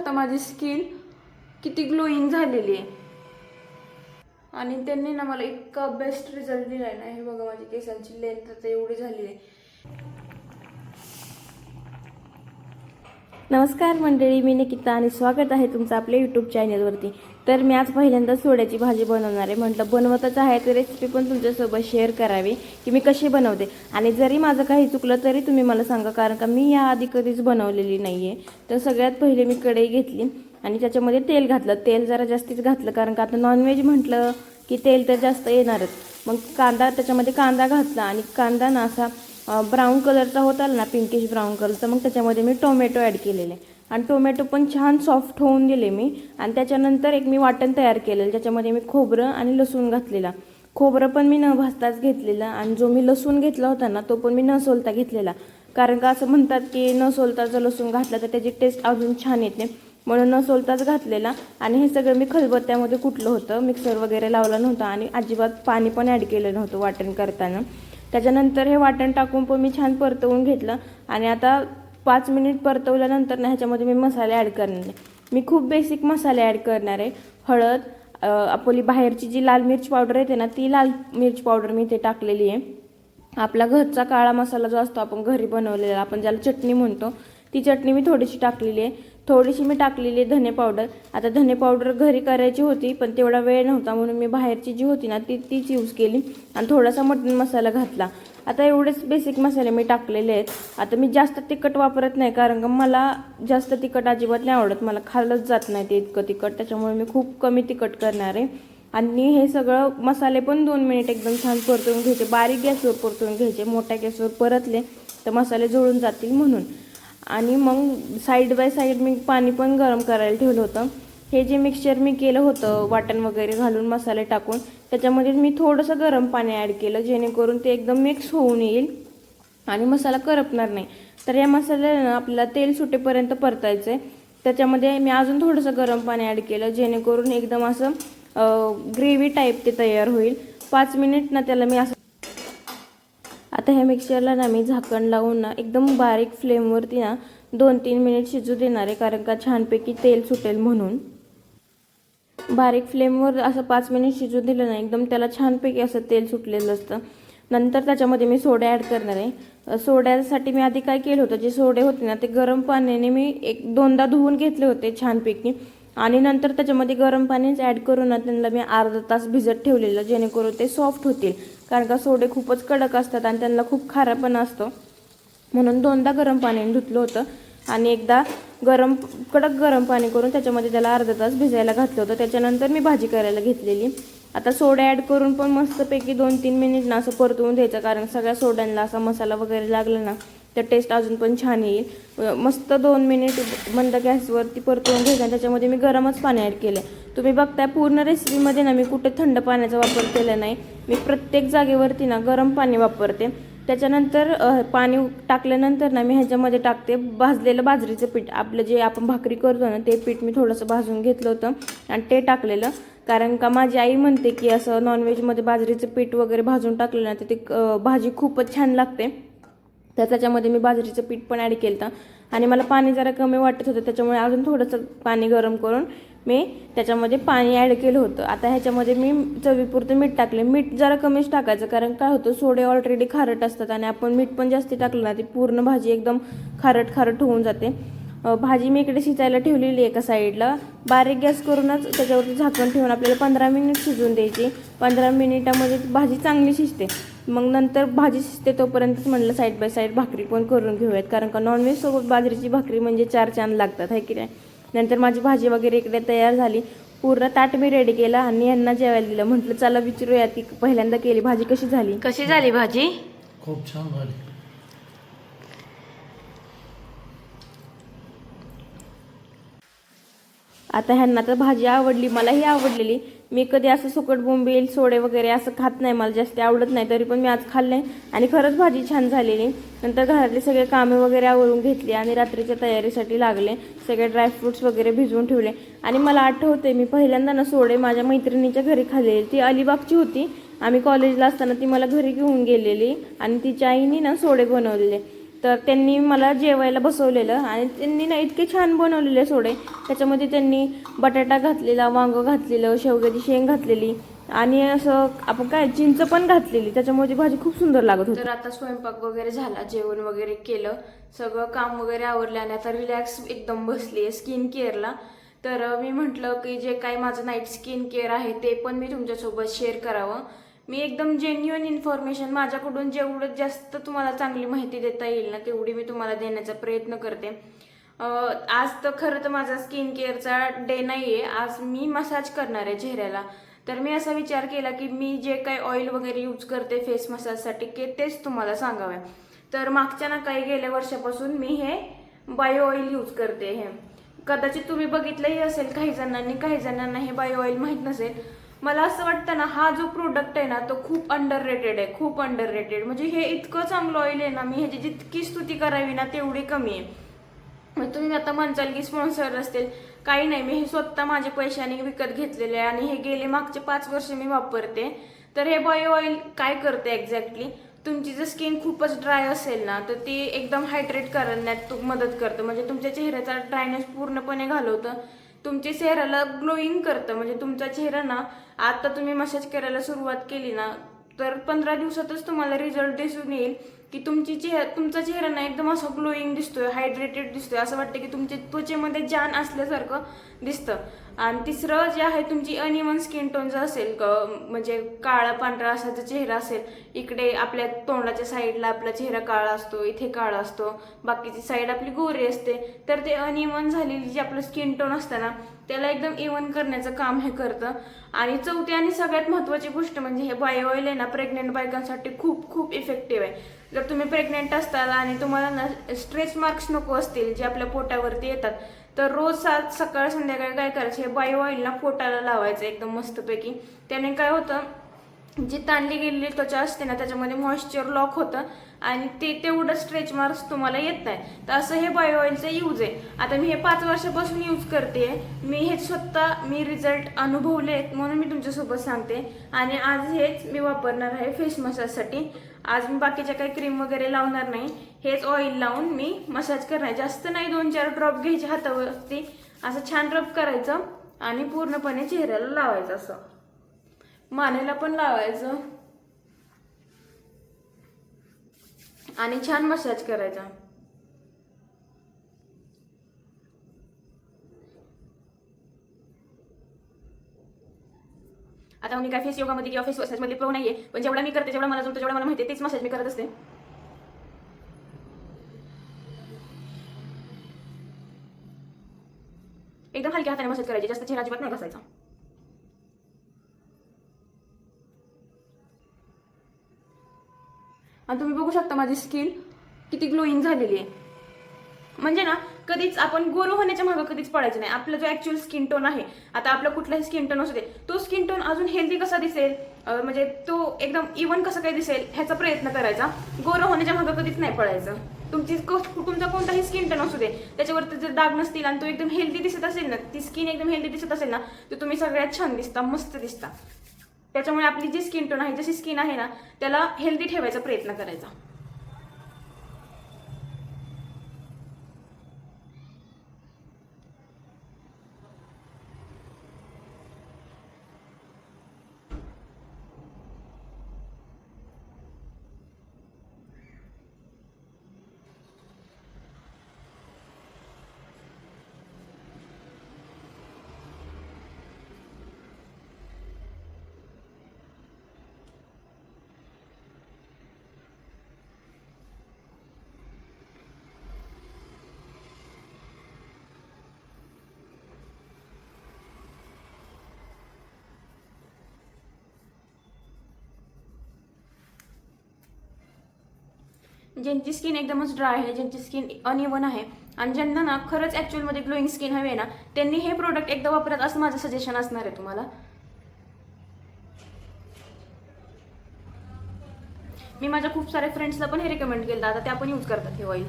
आता माझी स्किन किती ग्लोईंग झालेली आहे आणि त्यांनी ना मला इतका बेस्ट रिझल्ट दिलाय ना। हे बघा माझी केसांची लेंथ आता एवढी झाली आहे। नमस्कार मंडळी, मी निकिता आणि स्वागत आहे तुमचं आपल्या यूट्यूब चॅनलवरती। तर मी आज पहिल्यांदा सोड्याची भाजी बनवणार आहे। म्हटलं बनवतच आहे तर रेसिपी पण तुमच्यासोबत शेअर करावी की मी कशी बनवते। आणि जरी माझं काही चुकलं तरी तुम्ही मला सांगा, कारण का मी याआधी कधीच बनवलेली नाही आहे। तर सगळ्यात पहिले मी कढई घेतली आणि त्याच्यामध्ये तेल घातलं। तेल जरा जास्तीच घातलं कारण का आता नॉनव्हेज म्हटलं की तेल तर जास्त येणारच। मग कांदा, त्याच्यामध्ये कांदा घातला आणि कांदा ना असा ब्राऊन कलरचा होता ना, पिंकिश ब्राऊन कलरचा। मग त्याच्यामध्ये मी टोमॅटो ॲड केलेले आणि टोमॅटो पण छान सॉफ्ट होऊन दिले मी। आणि त्याच्यानंतर एक मी वाटण तयार केलेलं, ज्याच्यामध्ये मी खोबरं आणि लसूण घातलेला। खोबरं पण मी न भाजताच घेतलेलं आणि जो मी लसूण घेतला होता ना तो पण मी न सोलता घेतलेला, कारण का असं म्हणतात की न सोलता जर लसूण घातला तर त्याची टेस्ट अजून छान येते, म्हणून न सोलताच घातलेला। आणि हे सगळं मी खलबत्त्यामध्ये कुटलं होतं, मिक्सर वगैरे लावला नव्हता आणि अजिबात पाणी पण ॲड केलं नव्हतं वाटण करताना। त्याच्यानंतर हे वाटण टाकून पण मी छान परतवून घेतलं आणि आता 5 मिनिट परतवल्यानंतर ना ह्याच्यामध्ये मी मसाले ॲड करणार आहे। मी खूप बेसिक मसाले ॲड करणार आहे। हळद, आपली बाहेरची जी लाल मिर्च पावडर येते ना ती लाल मिर्च पावडर मी इथे टाकलेली आहे। आपला घरचा काळा मसाला जो असतो आपण घरी बनवलेला, आपण ज्याला चटणी म्हणतो, ती चटणी मी थोडीशी टाकलेली आहे। थोडीशी मी टाकलेली आहे धने पावडर। आता धने पावडर घरी करायची होती पण तेवढा वेळ नव्हता, म्हणून मी बाहेरची जी होती ना तीच यूज केली आणि थोडासा मटण मसाला घातला। आता एवढेच बेसिक मसाले मी टाकलेले आहेत। आता मी जास्त तिखट वापरत नाही, कारण का मला जास्त तिखट अजिबात नाही आवडत, मला खाल्लंच जात नाही ते इतकं तिखट, त्याच्यामुळे मी खूप कमी तिखट करणार आहे। आणि हे सगळं मसाले पण 2 मिनिट एकदम छान परतवून घ्यायचे, बारीक गॅसवर परतवून घ्यायचे। मोठ्या गॅसवर परतले तर मसाले जळून जातील म्हणून। आणि मग साईड बाय साईड मी पाणी पण गरम करायला ठेवलं होतं। हे जे मिक्सचर मी केलं होतं वाटण वगैरे घालून मसाले टाकून, त्याच्यामध्ये मी थोडंसं गरम पाणी ॲड केलं, जेणेकरून ते एकदम मिक्स होऊन येईल आणि मसाला करपणार नाही। तर या मसाल्याला आपल्याला तेल सुटेपर्यंत परतायचं आहे। त्याच्यामध्ये मी अजून थोडंसं गरम पाणी ॲड केलं, जेणेकरून एकदम असं ग्रेव्ही टाईप ते तयार होईल। 5 मिनिट ना त्याला मी असं, आता ह्या मिक्सचरला ना मी झाकण लावून ना एकदम बारीक फ्लेमवरती ना 2-3 मिनिट शिजू देणार आहे, कारण का छानपैकी तेल सुटेल म्हणून। बारीक फ्लेमवर असं 5 मिनिट शिजू दिलं ना एकदम त्याला छानपैकी असं तेल सुटलेलं असतं। नंतर त्याच्यामध्ये मी सोडा ॲड करणार आहे। सोड्यासाठी मी आधी काय केलं होतं, जे सोडे होते ना ते गरम पाण्याने मी 1-2दा धुवून घेतले होते छानपैकी आणि नंतर त्याच्यामध्ये गरम पाणीच ॲड करून ना त्यांना मी अर्धा तास भिजत ठेवलेलं, जेणेकरून ते सॉफ्ट होतील, कारण का सोडे खूपच कडक असतात आणि त्यांना खूप खारा पण असतो, म्हणून 2दा गरम पाण्याने धुतलं होतं आणि एकदा कडक गरम पाणी करून त्याच्यामध्ये त्याला अर्धा तास भिजायला घातलं होतं। त्याच्यानंतर मी भाजी करायला घेतलेली। आता सोडा ॲड करून पण मस्तपैकी 2-3 मिनिट ना असं परतवून द्यायचं, कारण सगळ्या सोड्यांना असा मसाला वगैरे लागला ना तर टेस्ट अजून पण छान येईल। मस्त 2 मिनिट मंद गॅसवरती परतवून घ्यायचं आणि त्याच्यामध्ये मी गरमच पाणी ॲड केलं। तुम्ही बघताय पूर्ण रेसिपीमध्ये ना मी कुठे थंड पाण्याचा वापर केला नाही, मी प्रत्येक जागेवरती ना गरम पाणी वापरते। त्याच्यानंतर पाणी टाकल्यानंतर ना मी ह्याच्यामध्ये टाकते भाजलेलं बाजरीचं पीठ, आपलं जे आपण भाकरी करतो ना ते पीठ मी थोडंसं भाजून घेतलं होतं आणि ते टाकलेलं, कारण का माझी आई म्हणते की असं नॉनव्हेजमध्ये बाजरीचं पीठ वगैरे भाजून टाकलं ना तर ते भाजी खूपच छान लागते। तर त्याच्यामध्ये मी बाजरीचं पीठ पण ॲड केलं होतं आणि मला पाणी जरा कमी वाटत होतं, त्याच्यामुळे अजून थोडंसं पाणी गरम करून मी त्याच्यामध्ये पाणी ॲड केलं होतं। आता ह्याच्यामध्ये मी चवीपुरतं मीठ टाकले। मीठ जरा कमीच टाकायचं, कारण काय होतं सोडे ऑलरेडी खारट असतात आणि आपण मीठ पण जास्त टाकलं ना ती पूर्ण भाजी एकदम खारट होऊन जाते। भाजी मी इकडे शिजायला ठेवलेली एका साईडला, बारीक गॅस करूनच त्याच्यावरती झाकण ठेवून आपल्याला 15 मिनिट शिजवून द्यायची। 15 मिनिटामध्ये भाजी चांगली शिजते। मग नंतर भाजी शिजते तोपर्यंतच म्हटलं साईड बाय साईड भाकरी पण करून घेऊयात, कारण का नॉनव्हेज सोबत बाजरीची भाकरी म्हणजे 4 चांद लागतात, आहे की नाही। नंतर माझी भाजी वगैरे इकडे तयार झाली, पूर्ण ताट मी रेडी केला आणि यांना जेवायला दिलं। म्हटलं चला विचारूया ती पहिल्यांदा केली भाजी कशी झाली भाजी? खूप छान झाली। आता ह्यांना तर भाजी आवडली, मलाही आवडलेली। मी कधी असं सुकट बोंबील सोडे वगैरे असं खात नाही, मला जास्त आवडत नाही, तरी पण मी आज खाल्ले आणि खरंच भाजी छान झालेली। नंतर घरातले सगळे कामे वगैरे आवरून घेतली आणि रात्रीच्या तयारीसाठी लागले। सगळे ड्रायफ्रुट्स वगैरे भिजवून ठेवले आणि मला आठवते मी पहिल्यांदा ना सोडे माझ्या मैत्रिणीच्या घरी खाल्लेली। ती अलिबागची होती, आम्ही कॉलेजला असताना ती मला घरी घेऊन गेलेली आणि तिच्या आईने ना सोडे बनवलेले। तर त्यांनी मला जेवायला बसवलेलं आणि त्यांनी ना इतके छान बनवलेले सोडे. त्याच्यामध्ये त्यांनी बटाटा घातलेला, वांगं घातलेलं, शेवग्याची शेंग घातलेली आणि असं आपण काय चिंच पण घातलेली. त्याच्यामुळे ती भाजी खूप सुंदर लागत होती. तर आता स्वयंपाक वगैरे झाला, जेवण वगैरे केलं, सगळं काम वगैरे आवरलं आणि आता रिलॅक्स एकदम बसली आहे स्किन केअरला. तर मी म्हटलं की जे काही माझं नाईट स्किन केअर आहे ते पण मी तुमच्यासोबत शेअर करावं. मी एकदम जेन्युइन इन्फॉर्मेशन, माझ्याकडून जेवढं जास्त तुम्हाला चांगली माहिती देता येईल ना तेवढी मी तुम्हाला देण्याचा प्रयत्न करते. आज तर खरं तर माझा स्किन केअरचा डे नाही आहे, आज मी मसाज करणार आहे चेहऱ्याला. तर मी असा विचार केला की मी जे काही ऑइल वगैरे यूज करते फेस मसाजसाठी तेच तुम्हाला सांगावे. तर मागच्या ना काही गेल्या वर्षापासून मी हे बायो ऑइल यूज करते. हे कदाचित तुम्ही बघितलंही असेल काही जणांना हे बायो ऑइल माहीत नसेल. मला असं वाटतं ना हा जो प्रोडक्ट आहे ना तो खूप अंडर रेटेड आहे, खूप अंडर रेटेड. म्हणजे हे इतकं चांगलं ऑइल आहे ना, मी ह्याची जितकी स्तुती करावी ना तेवढी कमी आहे. मग तुम्ही आता म्हणताल की स्पॉन्सर असतील, काही नाही, मी हे स्वतः माझ्या पैशाने विकत घेतलेले आहे आणि हे गेले मागचे 5 वर्ष मी वापरते. तर हे बायो ऑइल काय करते एक्झॅक्टली, तुमची जर स्किन खूपच ड्राय असेल ना तर ती एकदम हायड्रेट करण्यात मदत करतं. म्हणजे तुमच्या चेहऱ्याचा ड्रायनेस पूर्णपणे घालवतं, तुमच्या चेहऱ्याला ग्लोईंग करतं. म्हणजे तुमचा चेहरा ना आता तुम्ही मसाज करायला सुरुवात केली ना तर 15 दिवसातच तुम्हाला रिझल्ट दिसून येईल की तुमचा चेहरा ना एकदम असं ग्लोईंग दिसतोय, हायड्रेटेड दिसतोय, असं वाटतं की तुमच्या त्वचेमध्ये जान असल्यासारखं दिसतं. आणि तिसरं जे आहे, तुमची अनइवन स्किन टोन जर असेल, म्हणजे काळा पांढरा असा जर चेहरा असेल, इकडे आपल्या तोंडाच्या साईडला आपला चेहरा काळा असतो, इथे काळा असतो, बाकीची साईड आपली गोरी असते, तर ते अनइवन झालेली जी आपलं स्किन टोन असतं ना त्याला एकदम इवन करण्याचं काम हे करतं. आणि चौथी आणि सगळ्यात महत्त्वाची गोष्ट म्हणजे हे बायो ऑइल आहे ना प्रेग्नेंट बायकांसाठी खूप खूप इफेक्टिव्ह आहे. जर तुम्ही प्रेग्नेंट असताल आणि तुम्हाला ना स्ट्रेच मार्क्स नको असतील जे आपल्या पोटावरती येतात, तर रोज सकाळ संध्याकाळी काय करायचं, हे बायो ऑइल ना पोटाला लावायचं एकदम मस्तपैकी. त्याने काय होतं, जी ताणली गेलेली त्वचा असते ना त्याच्यामध्ये मॉइश्चर लॉक होतं आणि तेवढं स्ट्रेच मार्क्स तुम्हाला येत नाही. तर असं हे बायो ऑइलचं यूज आहे. आता मी हे 5 वर्षापासून यूज करते, मी हे स्वतः रिझल्ट अनुभवले म्हणून मी तुमच्यासोबत सांगते. आणि आज हेच मी वापरणार आहे फेस मसाजसाठी. आज मी बाकीच्या काही क्रीम वगैरे लावणार नाही, हेच ऑइल लावून मी मसाज करणार. जास्त नाही, 2-4 ड्रॉप घ्यायचे हातावरती, असं छान रब करायचं आणि पूर्णपणे चेहऱ्याला लावायचं, असं मानेला पण लावायचं आणि छान मसाज करायचा. आता मी काय फेस योगामध्ये किंवा फेस मसाजमध्ये प्रो नाहीये, पण जेवढा मी करते, जेवढा मला जमतं, जेवढा मला माहिती आहे तेच मसाज मी करत असते. एकदम हलक्या हाताने मसाज करायची, जास्त चेहरा अजिबात नाही घासायचा. आणि तुम्ही बघू शकता माझी स्किन किती ग्लोईंग झालेली आहे. म्हणजे ना कधीच आपण गोरो होण्याच्या मागं कधीच पडायचं नाही. आपला जो ऍक्च्युअल स्किन टोन आहे, आता आपला कुठलाही स्किन टोन असू दे, तो स्किन टोन अजून हेल्दी कसा दिसेल, म्हणजे तो एकदम इव्हन कसा काय दिसेल ह्याचा प्रयत्न करायचा. गोरो होण्याच्या मागं कधीच नाही पडायचं. तुमचा कोणताही स्किन टोन असू दे, त्याच्यावरती जर डाग नसतील आणि तो एकदम हेल्दी दिसत असेल ना, ती स्किन एकदम हेल्दी दिसत असेल ना, तर तुम्ही सगळ्यात छान दिसता, मस्त दिसता. त्याच्यामुळे आपली जी स्किन टोन आहे, जशी स्किन आहे ना, त्याला हेल्दी ठेवायचा प्रयत्न करायचा. ज्यांची स्किन एकदमच ड्राय आहे, ज्यांची स्किन अनइव्हन आहे आणि ज्यांना ना खरंच ॲक्च्युअलमध्ये ग्लोईंग स्किन हवी आहे ना, त्यांनी हे प्रोडक्ट एकदा वापरत असं माझं सजेशन असणार आहे तुम्हाला. मी माझ्या खूप साऱ्या फ्रेंड्सला पण हे रिकमेंड केलं, आता त्या पण यूज करतात हे ऑइल.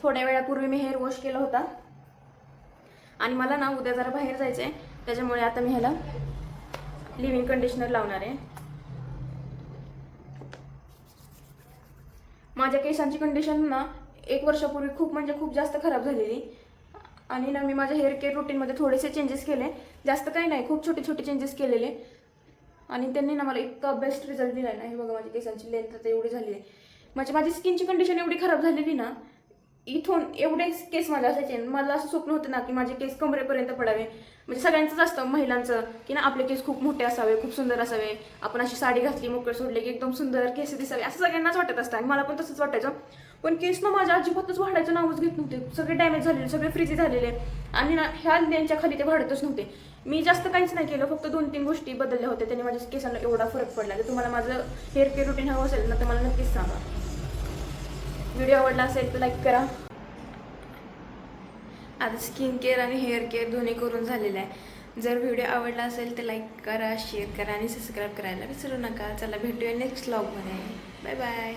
थोड्या वेळापूर्वी मी हेअर वॉश केला होता आणि मला ना उद्या जरा बाहेर जायचं आहे, त्याच्यामुळे आता मी ह्याला लिव्हिंग कंडिशनर लावणार आहे. माझ्या केसांची कंडिशन ना 1 वर्षापूर्वी खूप म्हणजे खूप जास्त खराब झालेली आणि ना मी माझ्या हेअर केअर रुटीनमध्ये थोडेसे चेंजेस केले, जास्त काही नाही, खूप छोटे छोटे चेंजेस केलेले आणि त्यांनी ना मला इतका बेस्ट रिझल्ट दिला ना. हे बघा माझी केसांची लेंथ आता एवढी झालेली आहे. माझी स्किनची कंडिशन एवढी खराब झालेली ना, इथून एवढे केस माझे असायचे. मला असं स्वप्न होतं ना की माझे केस कमरेपर्यंत पडावे. म्हणजे सगळ्यांचंच असतं महिलांचं की ना आपले केस खूप मोठे असावे, खूप सुंदर असावे, आपण अशी साडी घातली मोकळे सोडले की एकदम सुंदर केस दिसावे, असं सगळ्यांनाच वाटत असतं आणि मला पण तसंच वाटायचं. पण केस ना माझ्या अजिबातच वाढायचं नावच घेत नव्हते. सगळे डॅमेज झालेले, सगळे फ्रीजी झालेले आणि ना ह्या लेंथच्या खाली ते वाढतच नव्हते. मी जास्त काहीच नाही केलं, फक्त 2-3 गोष्टी बदलल्या होत्या, त्याने माझ्या केसांना एवढा फरक पडला. तर तुम्हाला माझं हेअर केअर रुटीन हवं असेल ना तर मला नक्कीच सांगा. व्हिडिओ आवडला असेल तर लाईक करा. आता स्किन केअर आणि हेअर केअर दोन्ही करून झालेलं आहे. जर व्हिडिओ आवडला असेल तर लाईक करा, शेअर करा आणि सबस्क्राईब करायला विसरू नका. चला भेटूया नेक्स्ट व्लॉगमध्ये. Bye bye.